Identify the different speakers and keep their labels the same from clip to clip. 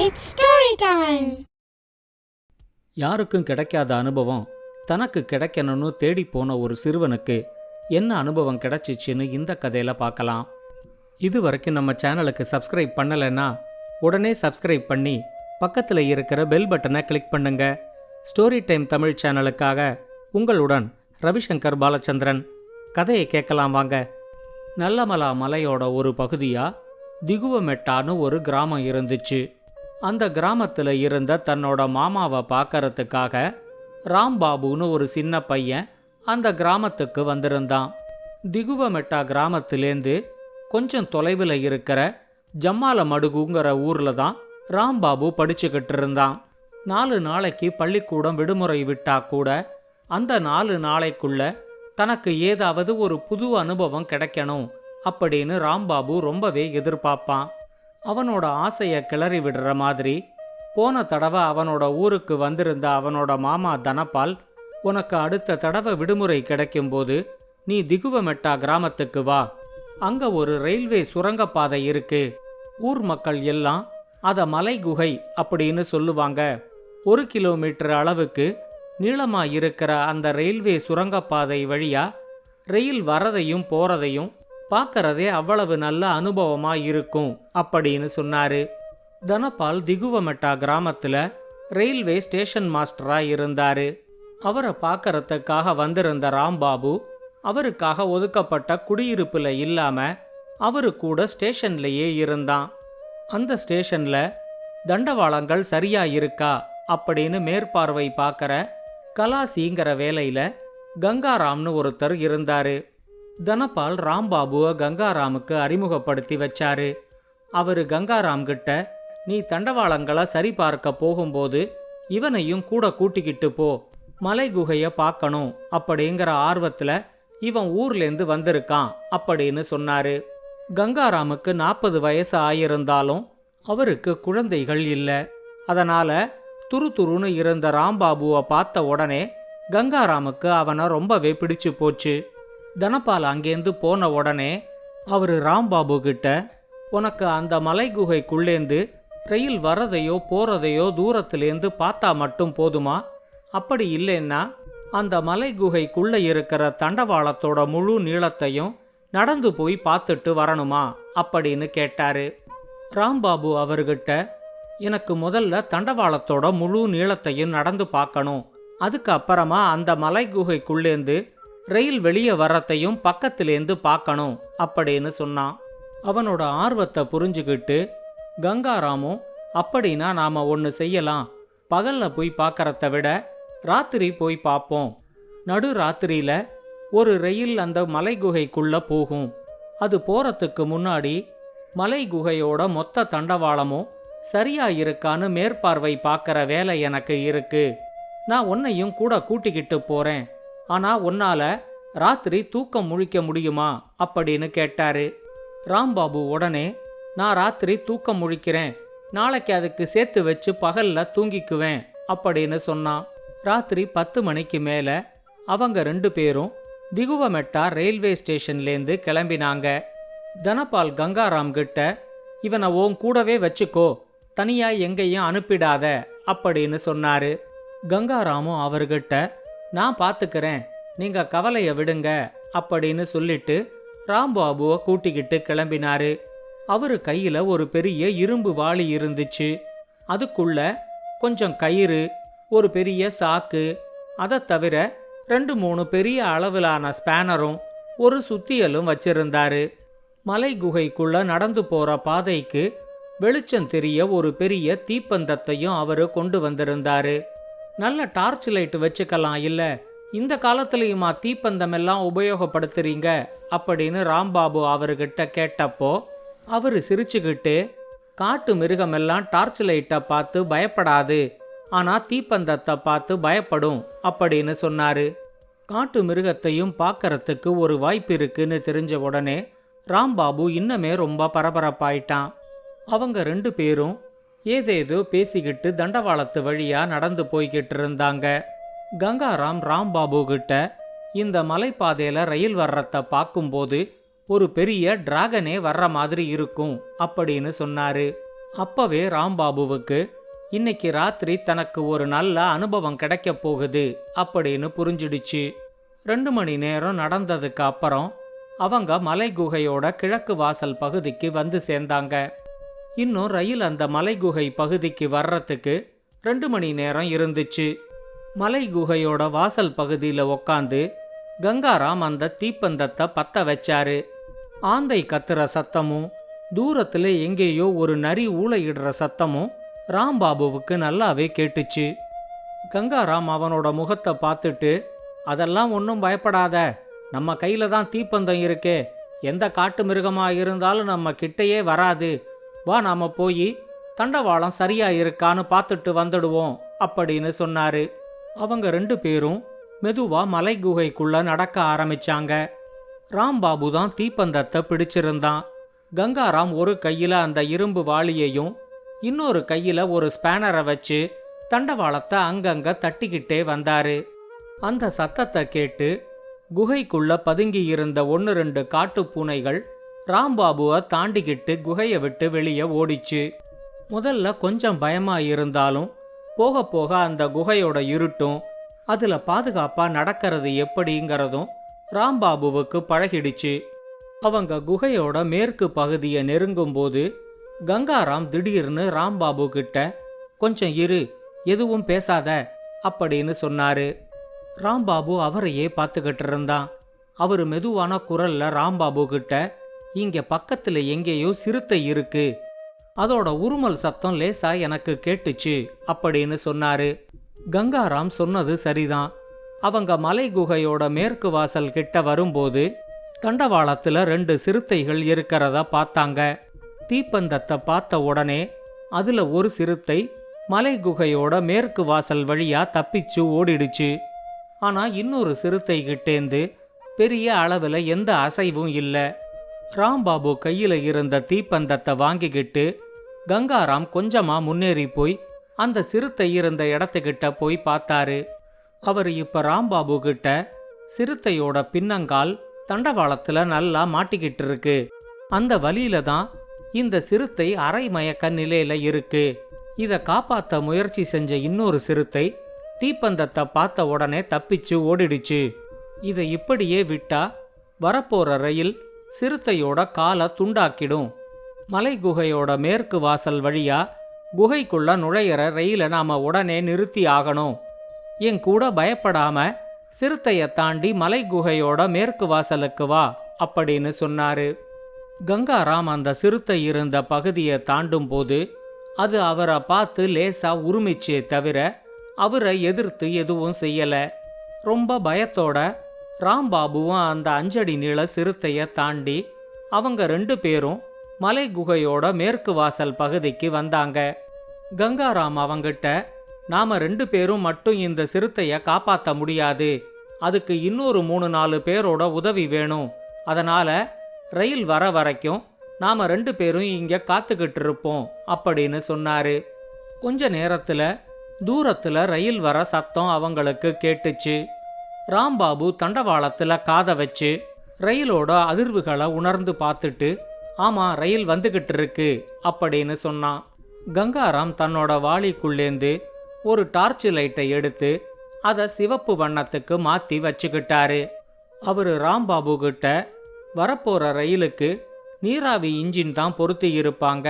Speaker 1: It's story time.
Speaker 2: யாருக்கும் கிடைக்காத அனுபவம் தனக்கு கிடைக்கணும்னு தேடி போன ஒரு சிறுவனுக்கு என்ன அனுபவம் கிடைச்சிச்சுன்னு இந்த கதையில பார்க்கலாம். இது வரைக்கும் நம்ம சேனலுக்கு சப்ஸ்கிரைப் பண்ணலைன்னா உடனே சப்ஸ்கிரைப் பண்ணி பக்கத்தில் இருக்கிற பெல் பட்டனை கிளிக் பண்ணுங்க. ஸ்டோரி டைம் தமிழ் சேனலுக்காக உங்களுடன் ரவிசங்கர் பாலச்சந்திரன். கதையை கேட்கலாம் வாங்க. நல்லமலா மலையோட ஒரு பகுதியா திகுவமெட்டான்னு ஒரு கிராமம் இருந்துச்சு. அந்த கிராமத்தில் இருந்த தன்னோட மாமாவை பார்க்கறதுக்காக ராம்பாபுன்னு ஒரு சின்ன பையன் அந்த கிராமத்துக்கு வந்திருந்தான். திகுவமெட்டா கிராமத்திலேருந்து கொஞ்சம் தொலைவில் இருக்கிற ஜம்மாலமடுகுங்கிற ஊரில் தான் ராம்பாபு படிச்சுக்கிட்டு இருந்தான். 4 நாளைக்கு பள்ளிக்கூடம் விடுமுறை விட்டா கூட அந்த 4 நாளைக்குள்ள தனக்கு ஏதாவது ஒரு புது அனுபவம் கிடைக்கணும் அப்படின்னு ராம்பாபு ரொம்பவே எதிர்பார்ப்பான். அவனோட ஆசையை கிளறி விடுற மாதிரி போன தடவை அவனோட ஊருக்கு வந்திருந்த அவனோட மாமா தனபால், உனக்கு அடுத்த தடவை விடுமுறை கிடைக்கும்போது நீ திகுவமெட்டா கிராமத்துக்கு வா, அங்க ஒரு ரயில்வே சுரங்கப்பாதை இருக்கு, ஊர் மக்கள் எல்லாம் அத மலை குகை அப்படின்னு சொல்லுவாங்க. 1 கிலோமீட்டர் அளவுக்கு நீளமா இருக்கிற அந்த ரயில்வே சுரங்கப்பாதை வழியா ரயில் வரதையும் போறதையும் பார்க்கறதே அவ்வளவு நல்ல அனுபவமா இருக்கும் அப்படின்னு சொன்னாரு. தனபால் திகுவமெட்டா கிராமத்துல ரயில்வே ஸ்டேஷன் மாஸ்டரா இருந்தாரு. அவரை பார்க்கறதுக்காக வந்திருந்த ராம்பாபு அவருக்காக ஒதுக்கப்பட்ட குடியிருப்புல இல்லாம அவரு கூட ஸ்டேஷன்லயே இருந்தான். அந்த ஸ்டேஷன்ல தண்டவாளங்கள் சரியா இருக்கா அப்படின்னு மேற்பார்வை பார்க்கற கலாசிங்கிற வேலையில கங்காராம்னு ஒருத்தர் இருந்தாரு. தனபால் ராம்பாபுவை கங்காராமுக்கு அறிமுகப்படுத்தி வச்சாரு. அவரு கங்காராம் கிட்ட, நீ தண்டவாளங்களை சரி பார்க்க போகும்போது இவனையும் கூட கூட்டிக்கிட்டு போ, மலை குகைய பார்க்கணும் அப்படிங்கிற ஆர்வத்துல இவன் ஊர்லேருந்து வந்திருக்கான் அப்படின்னு சொன்னாரு. கங்காராமுக்கு 40 வயசு ஆயிருந்தாலும் அவருக்கு குழந்தைகள் இல்லை. அதனால துருதுருன்னு இருந்த ராம்பாபுவை பார்த்த உடனே கங்காராமுக்கு அவனை ரொம்பவே பிடிச்சு போச்சு. தனபால் அங்கேருந்து போன உடனே அவரு ராம்பாபு கிட்ட, உனக்கு அந்த மலை குகைக்குள்ளேந்து ரயில் வரதையோ போறதையோ தூரத்திலேருந்து பார்த்தா மட்டும் போதுமா? அப்படி இல்லைன்னா அந்த மலை குகைக்குள்ள இருக்கிற தண்டவாளத்தோட முழு நீளத்தையும் நடந்து போய் பார்த்துட்டு வரணுமா அப்படின்னு கேட்டாரு. ராம்பாபு அவர்கிட்ட, எனக்கு முதல்ல தண்டவாளத்தோட முழு நீளத்தையும் நடந்து பார்க்கணும், அதுக்கு அப்புறமா அந்த மலை குகைக்குள்ளேந்து ரயில் வெளியே வர்றதையும் பக்கத்திலேந்து பார்க்கணும் அப்படின்னு சொன்னான். அவனோட ஆர்வத்தை புரிஞ்சுக்கிட்டு கங்காராமும், அப்படின்னா நாம ஒன்று செய்யலாம், பகல்ல போய் பார்க்கறத விட ராத்திரி போய் பார்ப்போம். நடு ராத்திரியில ஒரு ரயில் அந்த மலை குகைக்குள்ள போகும். அது போறதுக்கு முன்னாடி மலை குகையோட மொத்த தண்டவாளமும் சரியா இருக்கான்னு மேற்பார்வை பார்க்கற வேலை எனக்கு இருக்கு. நான் உன்னையும் கூட கூட்டிக்கிட்டு போறேன், ஆனா உன்னால ராத்திரி தூக்கம் முழிக்க முடியுமா அப்படின்னு கேட்டாரு. ராம்பாபு உடனே, நான் ராத்திரி தூக்கம் முழிக்கிறேன், நாளைக்கு அதுக்கு சேர்த்து வச்சு பகல்ல தூங்கிக்குவேன் அப்படின்னு சொன்னான். ராத்திரி 10 மணிக்கு மேல அவங்க 2 பேரும் திகுவமெட்டா ரயில்வே ஸ்டேஷன்லேருந்து கிளம்பினாங்க. தனபால் கங்காராம் கிட்ட, இவனை உன் கூடவே வச்சுக்கோ, தனியா எங்கேயும் அனுப்பிடாத அப்படின்னு சொன்னாரு. கங்காராமும் அவர்கிட்ட, நான் பார்த்துக்கிறேன், நீங்க கவலைய விடுங்க அப்படின்னு சொல்லிட்டு ராம்பாபுவை கூட்டிக்கிட்டு கிளம்பினாரு. அவரு கையில ஒரு பெரிய இரும்பு வாளி இருந்துச்சு. அதுக்குள்ள கொஞ்சம் கயிறு, ஒரு பெரிய சாக்கு, அதை தவிர 2-3 பெரிய அளவிலான ஸ்பேனரும் ஒரு சுத்தியலும் வச்சிருந்தாரு. மலை குகைக்குள்ள நடந்து போற பாதைக்கு வெளிச்சம் தெரிய ஒரு பெரிய தீப்பந்தத்தையும் அவரு கொண்டு வந்திருந்தாரு. நல்ல டார்ச் லைட் வச்சுக்கலாம் இல்ல, இந்த காலத்திலயுமா தீப்பந்தம் எல்லாம் உபயோகப்படுத்துறீங்க அப்படின்னு ராம்பாபு அவர்கிட்ட கேட்டப்போ அவரு சிரிச்சுக்கிட்டு, காட்டு மிருகமெல்லாம் டார்ச் லைட்டை பார்த்து பயப்படாது, ஆனா தீப்பந்தத்தை பார்த்து பயப்படும் அப்படின்னு சொன்னாரு. காட்டு மிருகத்தையும் பார்க்கறதுக்கு ஒரு வாய்ப்பு இருக்குன்னு தெரிஞ்ச உடனே ராம்பாபு இன்னமே ரொம்ப பரபரப்பாயிட்டான். அவங்க 2 பேரும் ஏதேதோ பேசிக்கிட்டு தண்டவாளத்து வழியா நடந்து போய்கிட்டு இருந்தாங்க. கங்காராம் ராம்பாபு கிட்ட, இந்த மலைப்பாதையில ரயில் வர்றத பார்க்கும்போது ஒரு பெரிய டிராகனே வர்ற மாதிரி இருக்கும் அப்படின்னு சொன்னாரு. அப்பவே ராம்பாபுவுக்கு இன்னைக்கு ராத்திரி தனக்கு ஒரு நல்ல அனுபவம் கிடைக்க போகுது அப்படின்னு புரிஞ்சிடுச்சு. 2 மணி நேரம் நடந்ததுக்கு அப்புறம் அவங்க மலை குகையோட கிழக்கு வாசல் பகுதிக்கு வந்து சேர்ந்தாங்க. இன்னும் ரயில் அந்த மலை குகை பகுதிக்கு வர்றதுக்கு 2 மணி நேரம் இருந்துச்சு. மலை குகையோட வாசல் பகுதியில் உக்காந்து கங்காராம் அந்த தீப்பந்தத்தை பத்த வச்சாரு. ஆந்தை கத்துற சத்தமும் தூரத்துல எங்கேயோ ஒரு நரி ஊளையிடுற சத்தமும் ராம்பாபுவுக்கு நல்லாவே கேட்டுச்சு. கங்காராம் அவனோட முகத்தை பார்த்துட்டு, அதெல்லாம் ஒன்றும் பயப்படாத, நம்ம கையில தான் தீப்பந்தம் இருக்கே, எந்த காட்டு மிருகமா இருந்தாலும் நம்ம கிட்டையே வராது, வா நாம போய் தண்டவாளம் சரியா இருக்கான்னு பார்த்துட்டு வந்துடுவோம் அப்படின்னு சொன்னாரு. அவங்க 2 பேரும் மெதுவா மலை குகைக்குள்ள நடக்க ஆரம்பிச்சாங்க. ராம்பாபு தான் தீப்பந்தத்தை பிடிச்சிருந்தான். கங்காராம் ஒரு கையில அந்த இரும்பு வாளியையும் இன்னொரு கையில ஒரு ஸ்பேனரை வச்சு தண்டவாளத்தை அங்கங்க தட்டிக்கிட்டே வந்தாரு. அந்த சத்தத்தை கேட்டு குகைக்குள்ள பதுங்கி இருந்த 1-2 காட்டு பூனைகள் ராம்பாபுவை தாண்டிக்கிட்டு குகையை விட்டு வெளியே ஓடிச்சு. முதல்ல கொஞ்சம் பயமா இருந்தாலும் போக போக அந்த குகையோட இருட்டும் அதுல பாதுகாப்பா நடக்கிறது எப்படிங்கிறதும் ராம்பாபுவுக்கு பழகிடுச்சு. அவங்க குகையோட மேற்கு பகுதியை நெருங்கும்போது கங்காராம் திடீர்னு ராம்பாபு கிட்ட, கொஞ்சம் இரு, எதுவும் பேசாத அப்படின்னு சொன்னாரு. ராம்பாபு அவரையே பார்த்துக்கிட்டு இருந்தான். அவரு மெதுவான குரல்ல ராம்பாபு கிட்ட, இங்க பக்கத்துல எங்கேயோ சிறுத்தை இருக்கு, அதோட உருமல் சத்தம் லேசா எனக்கு கேட்டுச்சு அப்படின்னு சொன்னாரு. கங்காராம் சொன்னது சரிதான். அவங்க மலை குகையோட மேற்கு வாசல் கிட்ட வரும்போது தண்டவாளத்துல 2 சிறுத்தைகள் இருக்கிறத பார்த்தாங்க. தீப்பந்தத்தை பார்த்த உடனே அதுல ஒரு சிறுத்தை மலை குகையோட மேற்கு வாசல் வழியா தப்பிச்சு ஓடிடுச்சு. ஆனா இன்னொரு சிறுத்தை கிட்டேந்து பெரிய அளவுல எந்த அசைவும் இல்ல. ராம்பாபு கையில இருந்த தீப்பந்தத்தை வாங்கிக்கிட்டு கங்காராம் கொஞ்சமா முன்னேறி போய் அந்த சிறுத்தை இருந்த இடத்துக்கிட்ட போய் பார்த்தாரு. அவர் இப்ப ராம்பாபு கிட்ட, சிறுத்தையோட பின்னங்கால் தண்டவாளத்துல நல்லா மாட்டிக்கிட்டு இருக்கு, அந்த வழியில தான் இந்த சிறுத்தை அரை மயக்க நிலையில இருக்கு, இத காப்பாத்த முயற்சி செஞ்ச இன்னொரு சிறுத்தை தீப்பந்தத்தை பார்த்த உடனே தப்பிச்சு ஓடிடுச்சு. இதை இப்படியே விட்டா வரப்போற ரயில் சிறுத்தையோட காலை துண்டாக்கிடும். மலை குகையோட மேற்கு வாசல் வழியா குகைக்குள்ள நுழையிற ரயிலை நாம உடனே நிறுத்தி ஆகணும். என் கூட பயப்படாம சிறுத்தைய தாண்டி மலை குகையோட மேற்கு வாசலுக்கு வா அப்படின்னு சொன்னாரு. கங்காராம் அந்த சிறுத்தை இருந்த பகுதியை தாண்டும் போது அது அவரை பார்த்து லேசா உருமிச்சே தவிர அவரை எதிர்த்து எதுவும் செய்யல. ரொம்ப பயத்தோட ராம்பாபுவும் அந்த 5 அடி நீள சிறுத்தைய தாண்டி அவங்க 2 பேரும் மலை குகையோட மேற்கு வாசல் பகுதிக்கு வந்தாங்க. கங்காராம் அவங்கிட்ட, நாம 2 பேரும் மட்டும் இந்த சிறுத்தைய காப்பாத்த முடியாது, அதுக்கு இன்னொரு 3-4 பேரோட உதவி வேணும், அதனால ரயில் வர வரைக்கும் நாம 2 பேரும் இங்க காத்துக்கிட்டு இருப்போம் அப்படின்னு சொன்னாரு. கொஞ்ச நேரத்துல தூரத்துல ரயில் வர சத்தம் அவங்களுக்கு கேட்டுச்சு. ராம்பாபு தண்டவாளத்துல காதை வச்சு ரயிலோட அதிர்வுகளை உணர்ந்து பார்த்துட்டு, ஆமா ரயில் வந்துகிட்டு இருக்கு அப்படின்னு சொன்னான். கங்காராம் தன்னோட வாளிக்குள்ளேந்து ஒரு டார்ச் லைட்டை எடுத்து அதை சிவப்பு வண்ணத்துக்கு மாத்தி வச்சுக்கிட்டாரு. அவரு ராம்பாபு கிட்ட, வரப்போற ரயிலுக்கு நீராவி இன்ஜின் தான் பொருத்தி இருப்பாங்க,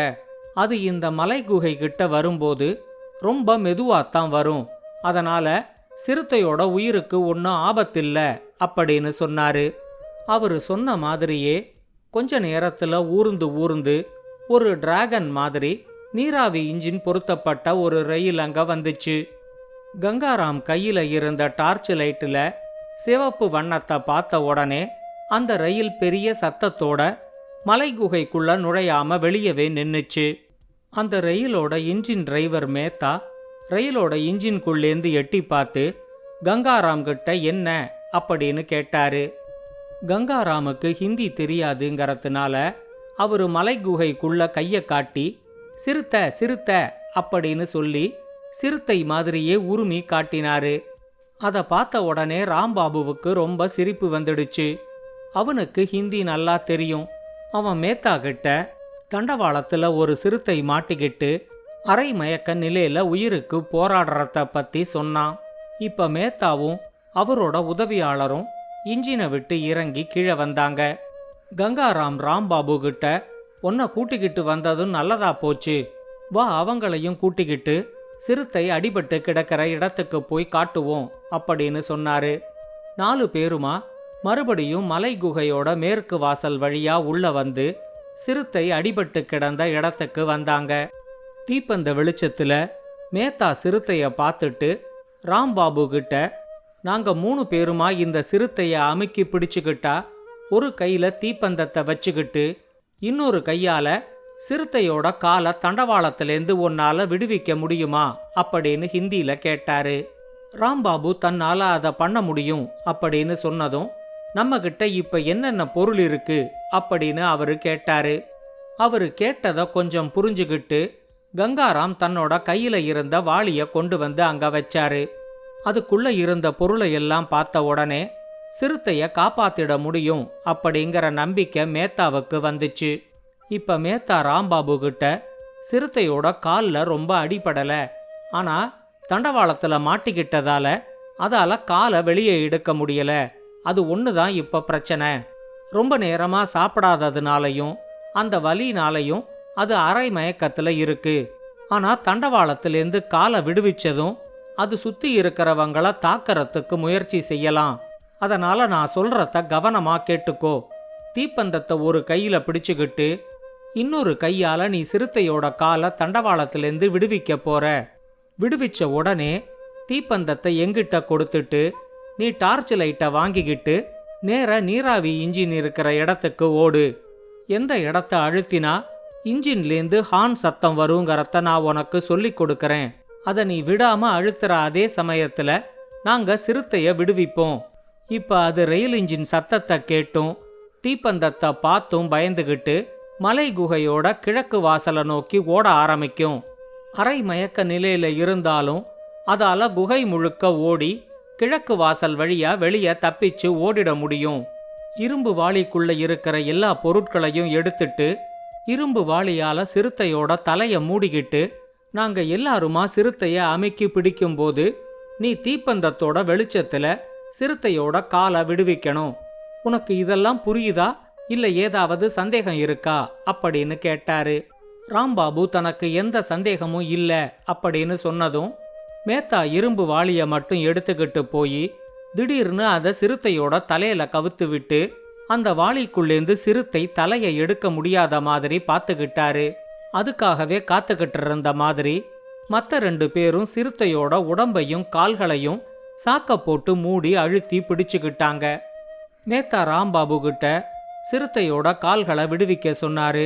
Speaker 2: அது இந்த மலை குகை கிட்ட வரும்போது ரொம்ப மெதுவாத்தான் வரும், அதனால சிறுத்தையோட உயிருக்கு ஒன்றும் ஆபத்தில்ல அப்படின்னு சொன்னாரு. அவரு சொன்ன மாதிரியே கொஞ்ச நேரத்துல ஊர்ந்து ஊர்ந்து ஒரு டிராகன் மாதிரி நீராவி இன்ஜின் பொருத்தப்பட்ட ஒரு ரயில் அங்க வந்துச்சு. கங்காராம் கையில இருந்த டார்ச் லைட்டில் சிவப்பு வண்ணத்தை பார்த்த உடனே அந்த ரயில் பெரிய சத்தத்தோட மலை குகைக்குள்ள நுழையாம வெளியவே நின்னுச்சு. அந்த ரயிலோட இன்ஜின் டிரைவர் மேத்தா ரயிலோட இன்ஜின்குள்ளேந்து எட்டி பார்த்து கங்காராம் கிட்ட என்ன அப்படின்னு கேட்டாரு. கங்காராமுக்கு ஹிந்தி தெரியாதுங்கிறதுனால அவரு மலை குகைக்குள்ள கைய காட்டி சிறுத்தை சிறுத்தை அப்படின்னு சொல்லி சிறுத்தை மாதிரியே உருமி காட்டினாரு. அதை பார்த்த உடனே ராம்பாபுவுக்கு ரொம்ப சிரிப்பு வந்துடுச்சு. அவனுக்கு ஹிந்தி நல்லா தெரியும். அவன் மேத்தா கிட்ட, தண்டவாளத்துல ஒரு சிறுத்தை மாட்டிக்கிட்டு அரை மயக்க நிலையில உயிருக்கு போராடுறத பத்தி சொன்னான். இப்ப மேத்தாவும் அவரோட உதவியாளரும் இன்ஜினை விட்டு இறங்கி கீழே வந்தாங்க. கங்காராம் ராம்பாபு கிட்ட, உன்னை கூட்டிக்கிட்டு வந்ததும் நல்லதா போச்சு, வா அவங்களையும் கூட்டிக்கிட்டு சிறுத்தை அடிபட்டு கிடக்கிற இடத்துக்கு போய் காட்டுவோம் அப்படின்னு சொன்னாரு. 4 பேருமா மறுபடியும் மலை குகையோட மேற்கு வாசல் வழியா உள்ள வந்து சிறுத்தை அடிபட்டு கிடந்த இடத்துக்கு வந்தாங்க. தீப்பந்த வெளிச்சத்துல மேத்தா சிறுத்தைய பார்த்துட்டு ராம்பாபு கிட்ட, நாங்க 3 பேருமா இந்த சிறுத்தைய அமுக்கி பிடிச்சுக்கிட்டா ஒரு கையில தீப்பந்தத்தை வச்சுக்கிட்டு இன்னொரு கையால சிறுத்தையோட காலை தண்டவாளத்திலேருந்து உன்னால விடுவிக்க முடியுமா அப்படின்னு ஹிந்தியில கேட்டாரு. ராம்பாபு தன்னால அதை பண்ண முடியும் அப்படின்னு சொன்னதும், நம்ம கிட்ட இப்ப என்னென்ன பொருள் இருக்கு அப்படின்னு அவரு கேட்டாரு. அவரு கேட்டதை கொஞ்சம் புரிஞ்சுகிட்டு கங்காராம் தன்னோட கையில இருந்த வாளிய கொண்டு வந்து அங்க வச்சாரு. அதுக்குள்ள இருந்த பொருளை எல்லாம் பார்த்த உடனே சிறுத்தைய காப்பாத்திட முடியும் அப்படிங்கிற நம்பிக்கை மேத்தாவுக்கு வந்துச்சு. இப்ப மேத்தா ராம்பாபு கிட்ட, சிறுத்தையோட கால்ல ரொம்ப அடிபடல, ஆனா தண்டவாளத்துல மாட்டிக்கிட்டதால அதால காலை வெளியே எடுக்க முடியல, அது ஒண்ணுதான் இப்ப பிரச்சனை. ரொம்ப நேரமா சாப்பிடாததுனாலையும் அந்த வலினாலையும் அது அரை மயக்கத்துல இருக்கு. ஆனா தண்டவாளத்திலேருந்து காலை விடுவிச்சதும் அது சுத்தி இருக்கிறவங்கள தாக்கறதுக்கு முயற்சி செய்யலாம். அதனால நான் சொல்றத கவனமா கேட்டுக்கோ. தீப்பந்தத்தை ஒரு கையில பிடிச்சுக்கிட்டு இன்னொரு கையால நீ சிறுத்தையோட காலை தண்டவாளத்திலேருந்து விடுவிக்க போற. விடுவிச்ச உடனே தீப்பந்தத்தை எங்கிட்ட கொடுத்துட்டு நீ டார்ச் லைட்டை வாங்கிக்கிட்டு நேர நீராவி இன்ஜின் இருக்கிற இடத்துக்கு ஓடு. எந்த இடத்த அழுத்தினா இன்ஜின்லேருந்து ஹார்ன் சத்தம் வருங்கிறத நான் உனக்கு சொல்லி கொடுக்கறேன். அதை நீ விடாம அழுத்துற அதே சமயத்துல நாங்க சிறுத்தைய விடுவிப்போம். இப்ப அது ரயில் இன்ஜின் சத்தத்தை கேட்டும் தீப்பந்தத்தை பார்த்தும் பயந்துகிட்டு மலை குகையோட கிழக்கு வாசலை நோக்கி ஓட ஆரம்பிக்கும். அரை மயக்க நிலையில இருந்தாலும் அதால குகை முழுக்க ஓடி கிழக்கு வாசல் வழியா வெளியே தப்பிச்சு ஓடிட முடியும். இரும்பு வாளிக்குள்ள இருக்கிற எல்லா பொருட்களையும் எடுத்துட்டு இரும்பு வாளியால சிறுத்தையோட தலைய மூடிக்கிட்டு நாங்க எல்லாருமா சிறுத்தைய அமுக்கி பிடிக்கும்போது நீ தீப்பந்தத்தோட வெளிச்சத்துல சிறுத்தையோட காலை விடுவிக்கணும். உனக்கு இதெல்லாம் புரியுதா, இல்ல ஏதாவது சந்தேகம் இருக்கா அப்படின்னு கேட்டாரு. ராம்பாபு தனக்கு எந்த சந்தேகமும் இல்ல அப்படின்னு சொன்னதும் மேத்தா இரும்பு வாளிய மட்டும் எடுத்துக்கிட்டு போய் திடீர்னு அதை சிறுத்தையோட தலையில கவுத்து விட்டு அந்த வாளிக்குள்ளேந்து சிறுத்தை தலையை எடுக்க முடியாத மாதிரி பார்த்துக்கிட்டாரு. அதுக்காகவே காத்துக்கிட்டு இருந்த மாதிரி மற்ற 2 பேரும் சிறுத்தையோட உடம்பையும் கால்களையும் சாக்க போட்டு மூடி அழுத்தி பிடிச்சுக்கிட்டாங்க. மேத்தா ராம்பாபு கிட்ட சிறுத்தையோட கால்களை விடுவிக்க சொன்னாரு.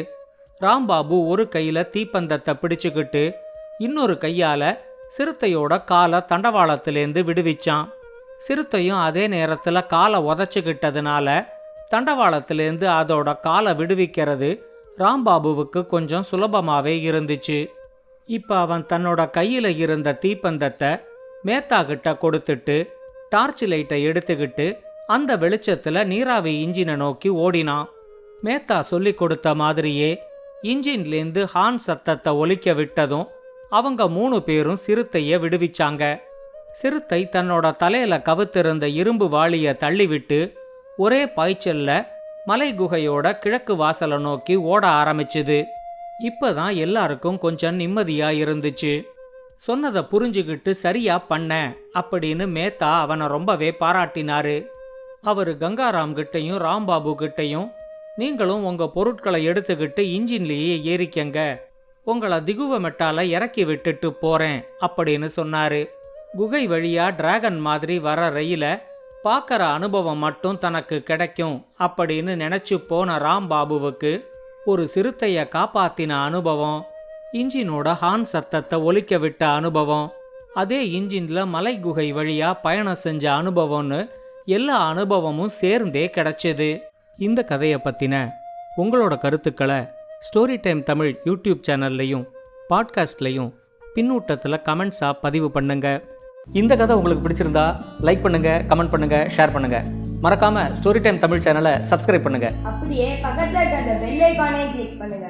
Speaker 2: ராம்பாபு ஒரு கையில தீப்பந்தத்தை பிடிச்சுக்கிட்டு இன்னொரு கையால சிறுத்தையோட காலை தண்டவாளத்திலேருந்து விடுவிச்சான். சிறுத்தையும் அதே நேரத்துல காலை உதச்சுக்கிட்டதுனால தண்டவாளத்திலேருந்து அதோட காலை விடுவிக்கிறது ராம்பாபுவுக்கு கொஞ்சம் சுலபமாவே இருந்துச்சு. இப்ப அவன் தன்னோட கையில இருந்த தீப்பந்தத்தை மேத்தா கிட்ட கொடுத்துட்டு டார்ச் லைட்டை எடுத்துக்கிட்டு அந்த வெளிச்சத்துல நீராவி இன்ஜினை நோக்கி ஓடினான். மேத்தா சொல்லி கொடுத்த மாதிரியே இன்ஜின்லேருந்து ஹார்ன் சத்தத்தை ஒலிக்க விட்டதும் அவங்க 3 பேரும் சிறுத்தைய விடுவிச்சாங்க. சிறுத்தை தன்னோட தலையில கவுத்திருந்த இரும்பு வாளிய தள்ளிவிட்டு ஒரே பாய்ச்சல்ல மலை குகையோட கிழக்கு வாசலை நோக்கி ஓட ஆரம்பிச்சுது. இப்பதான் எல்லாருக்கும் கொஞ்சம் நிம்மதியா இருந்துச்சு. சொன்னதை புரிஞ்சுக்கிட்டு சரியா பண்ண அப்படின்னு மேத்தா அவனை ரொம்பவே பாராட்டினாரு. அவரு கங்காராம் கிட்டையும் ராம்பாபு கிட்டையும், நீங்களும் உங்க பொருட்களை எடுத்துக்கிட்டு இன்ஜின்லேயே ஏறிக்கங்க, உங்களை திகுவ மெட்டால இறக்கி விட்டுட்டு போறேன் அப்படின்னு சொன்னாரு. குகை வழியா டிராகன் மாதிரி வர ரயில பார்க்கற அனுபவம் மட்டும் தனக்கு கிடைக்கும் அப்படின்னு நினைச்சு போன ராம்பாபுவுக்கு ஒரு சிறுத்தைய காப்பாத்தின அனுபவம், இன்ஜினோட ஹார்ன் சத்தத்தை ஒலிக்க விட்ட அனுபவம், அதே இன்ஜின்ல மலை குகை வழியா பயணம் செஞ்ச அனுபவம்னு எல்லா அனுபவமும் சேர்ந்தே கிடைச்சது. இந்த கதையை பத்தின உங்களோட கருத்துக்களை ஸ்டோரி டைம் தமிழ் யூடியூப் சேனல்லையும் பாட்காஸ்ட்லையும் பின்னூட்டத்தில் கமெண்ட்ஸாக பதிவு பண்ணுங்க. இந்த கதை உங்களுக்கு பிடிச்சிருந்தா லைக் பண்ணுங்க, கமெண்ட் பண்ணுங்க, ஷேர் பண்ணுங்க. மறக்காம ஸ்டோரி டைம் தமிழ் சேனலை சப்ஸ்கிரைப் பண்ணுங்க.
Speaker 1: அப்படியே பக்கத்துல இருக்க அந்த பெல் ஐகானை கிளிக் பண்ணுங்க.